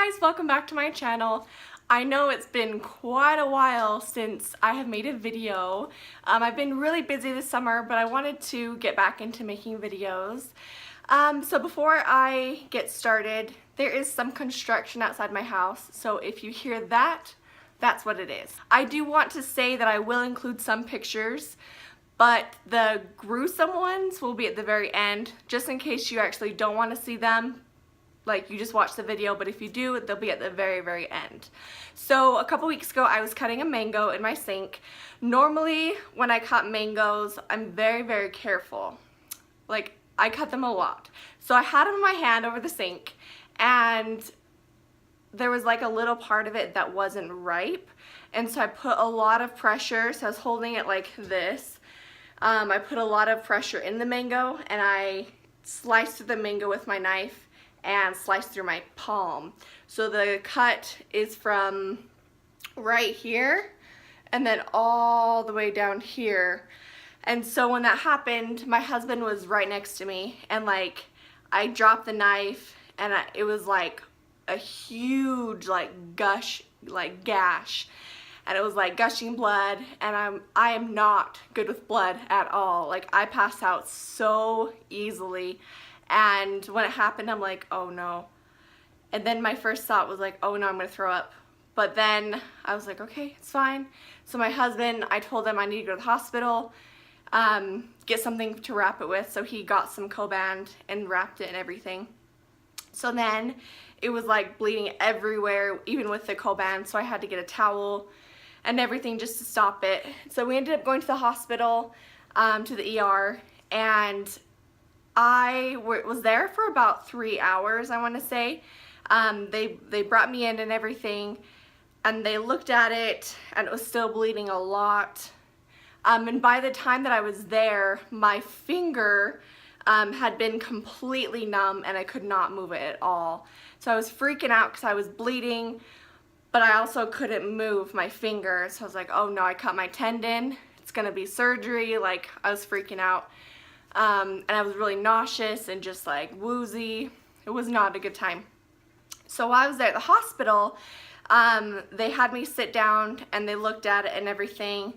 Hi guys, welcome back to my channel. I know it's been quite a while since I have made a video. I've been really busy this summer, but I wanted to get back into making videos. So before I get started, there is some construction outside my house, so if you hear that, that's what it is. I do want to say that I will include some pictures, but the gruesome ones will be at the very end, just in case you actually don't want to see them. Like, you just watch the video, but if you do, they'll be at the very end. So a couple weeks ago I was cutting a mango in my sink. Normally when I cut mangoes, I'm very careful. Like, I cut them a lot. So I had them in my hand over the sink, and there was like a little part of it that wasn't ripe, and so I put a lot of pressure. So I was holding it like this. I put a lot of pressure in the mango, and I sliced the mango with my knife and sliced through my palm. So the cut is from right here and then all the way down here. And so when that happened, my husband was right next to me, and like, I dropped the knife, and it was like a huge gash, and it was like gushing blood, and I am not good with blood at all. Like, I pass out so easily. And when it happened, I'm like, oh no. And then my first thought was like, oh no, I'm gonna throw up. But then I was like, okay, it's fine. So my husband, I told him I need to go to the hospital, get something to wrap it with. So he got some Covet and wrapped it and everything. So then it was like bleeding everywhere, even with the Covet. So I had to get a towel and everything just to stop it. So we ended up going to the hospital, to the ER, and I was there for about 3 hours, I want to say. They brought me in and everything, and they looked at it, and it was still bleeding a lot. And by the time that I was there, my finger had been completely numb, and I could not move it at all. So I was freaking out because I was bleeding, but I also couldn't move my finger. So I was like, oh no, I cut my tendon. It's gonna be surgery. Like, I was freaking out. And I was really nauseous and just like woozy. It was not a good time. So while I was there at the hospital, they had me sit down, and they looked at it and everything,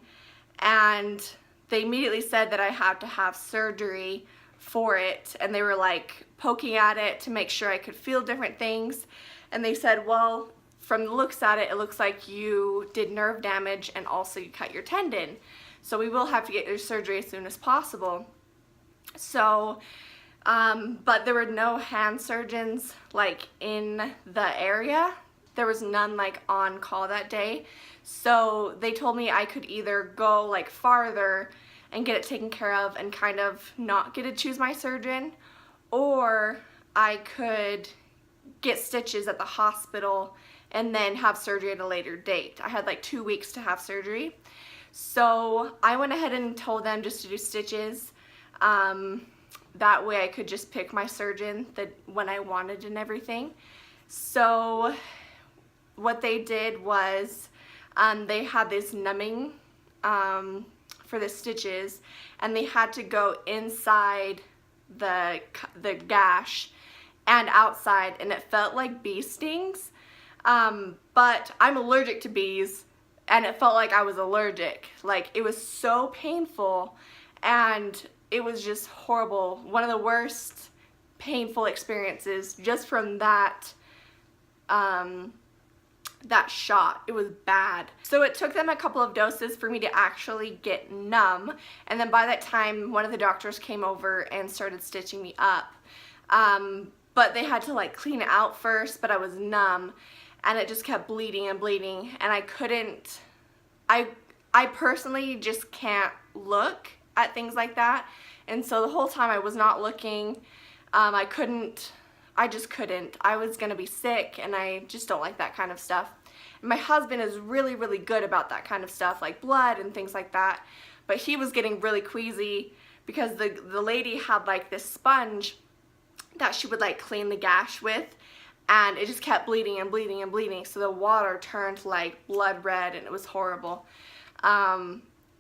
and they immediately said that I had to have surgery for it, and they were like poking at it to make sure I could feel different things, and they said, well, from the looks at it, it looks like you did nerve damage and also you cut your tendon, so we will have to get your surgery as soon as possible. So, but there were no hand surgeons like in the area. There was none like on call that day. So they told me I could either go like farther and get it taken care of and kind of not get to choose my surgeon, or I could get stitches at the hospital and then have surgery at a later date. I had like 2 weeks to have surgery. So I went ahead and told them just to do stitches. That way I could just pick my surgeon when I wanted and everything. So what they did was, they had this numbing for the stitches, and they had to go inside the gash and outside, and it felt like bee stings. But I'm allergic to bees, and it felt like I was allergic. Like, it was so painful, and it was just horrible. One of the worst painful experiences just from that shot. It was bad. So it took them a couple of doses for me to actually get numb, and then by that time one of the doctors came over and started stitching me up. But they had to like clean it out first, but I was numb, and it just kept bleeding and bleeding, and I couldn't, I personally just can't look at things like that, and so the whole time I was not looking. I just couldn't. I was gonna be sick, and I just don't like that kind of stuff. And my husband is really good about that kind of stuff, like blood and things like that, but he was getting really queasy because the lady had like this sponge that she would like clean the gash with, and it just kept bleeding and bleeding and bleeding, so the water turned like blood red, and it was horrible.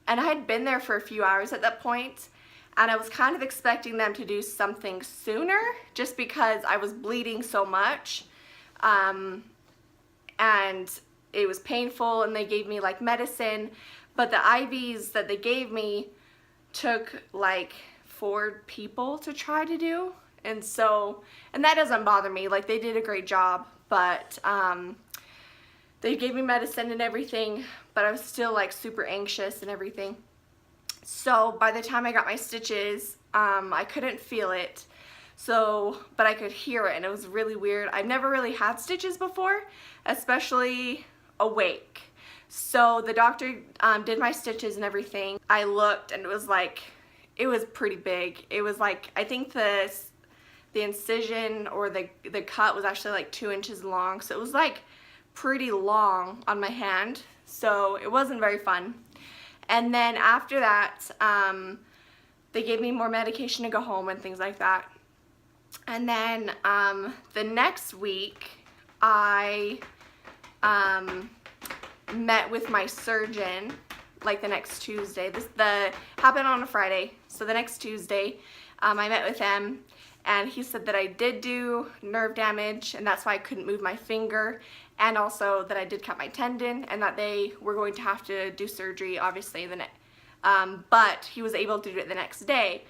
And I had been there for a few hours at that point, and I was kind of expecting them to do something sooner just because I was bleeding so much. and it was painful, and they gave me like medicine, but the IVs that they gave me took like 4 people to try to do, and that doesn't bother me. Like, they did a great job, but they gave me medicine and everything, but I was still like super anxious and everything. So by the time I got my stitches, I couldn't feel it, but I could hear it, and it was really weird. I've never really had stitches before, especially awake. So the doctor did my stitches and everything. I looked, and it was pretty big. It was like, I think the incision or the cut was actually like 2 inches long, so it was like pretty long on my hand, so it wasn't very fun. And then after that, they gave me more medication to go home and things like that. And then the next week, I met with my surgeon, like the next Tuesday. This happened on a Friday, so the next Tuesday, I met with him, and he said that I did do nerve damage, and that's why I couldn't move my finger, and also that I did cut my tendon, and that they were going to have to do surgery, obviously, but he was able to do it the next day.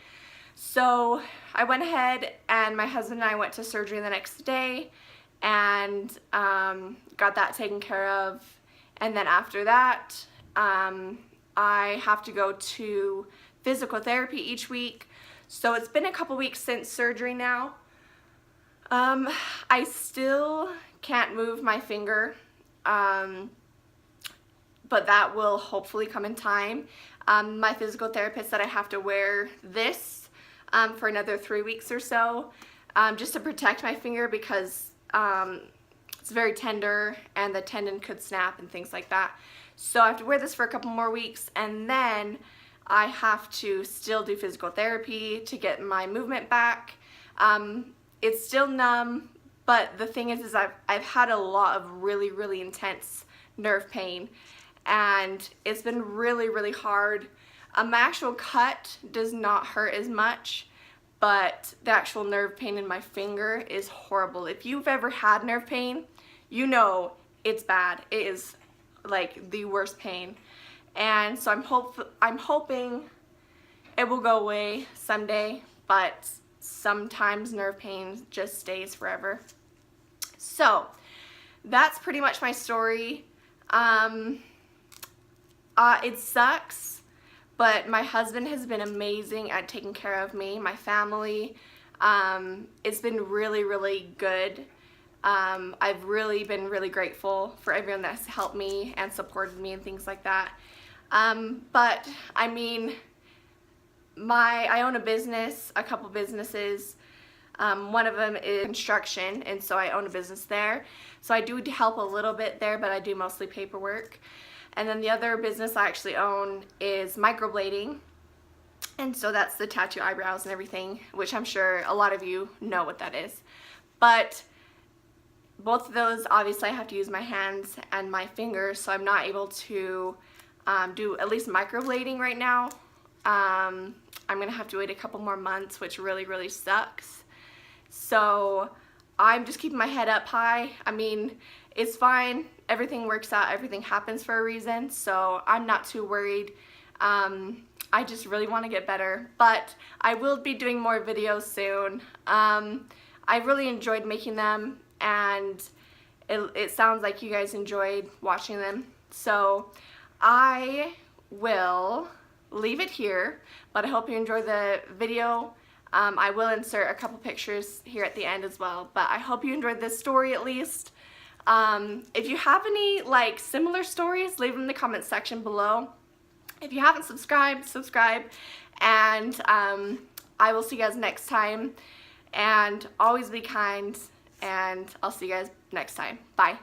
So I went ahead, and my husband and I went to surgery the next day, and got that taken care of. And then after that, I have to go to physical therapy each week. So it's been a couple weeks since surgery now. I still can't move my finger, but that will hopefully come in time. My physical therapist said I have to wear this for another 3 weeks or so, just to protect my finger, because it's very tender and the tendon could snap and things like that. So I have to wear this for a couple more weeks, and then I have to still do physical therapy to get my movement back. It's still numb, but the thing is I've had a lot of really intense nerve pain, and it's been really hard. My actual cut does not hurt as much, but the actual nerve pain in my finger is horrible. If you've ever had nerve pain, you know it's bad. It is like the worst pain. And so I'm hoping it will go away someday, but sometimes nerve pain just stays forever. So that's pretty much my story. It sucks, but my husband has been amazing at taking care of me, my family. It's been really good. I've really been really grateful for everyone that's helped me and supported me and things like that. But I mean, I own a business, a couple businesses. One of them is construction, and so I own a business there. So I do help a little bit there, but I do mostly paperwork. And then the other business I actually own is microblading, and so that's the tattoo eyebrows and everything, which I'm sure a lot of you know what that is. But both of those, obviously I have to use my hands and my fingers, so I'm not able to do at least microblading right now. I'm gonna have to wait a couple more months, which really sucks. So I'm just keeping my head up high. I mean, it's fine. Everything works out. Everything happens for a reason. So I'm not too worried. I just really want to get better. But I will be doing more videos soon. I really enjoyed making them, and it sounds like you guys enjoyed watching them. So I will leave it here, but I hope you enjoyed the video. I will insert a couple pictures here at the end as well, but I hope you enjoyed this story at least. If you have any like similar stories, leave them in the comment section below. If you haven't subscribed, subscribe, and I will see you guys next time, and always be kind, and I'll see you guys next time. Bye.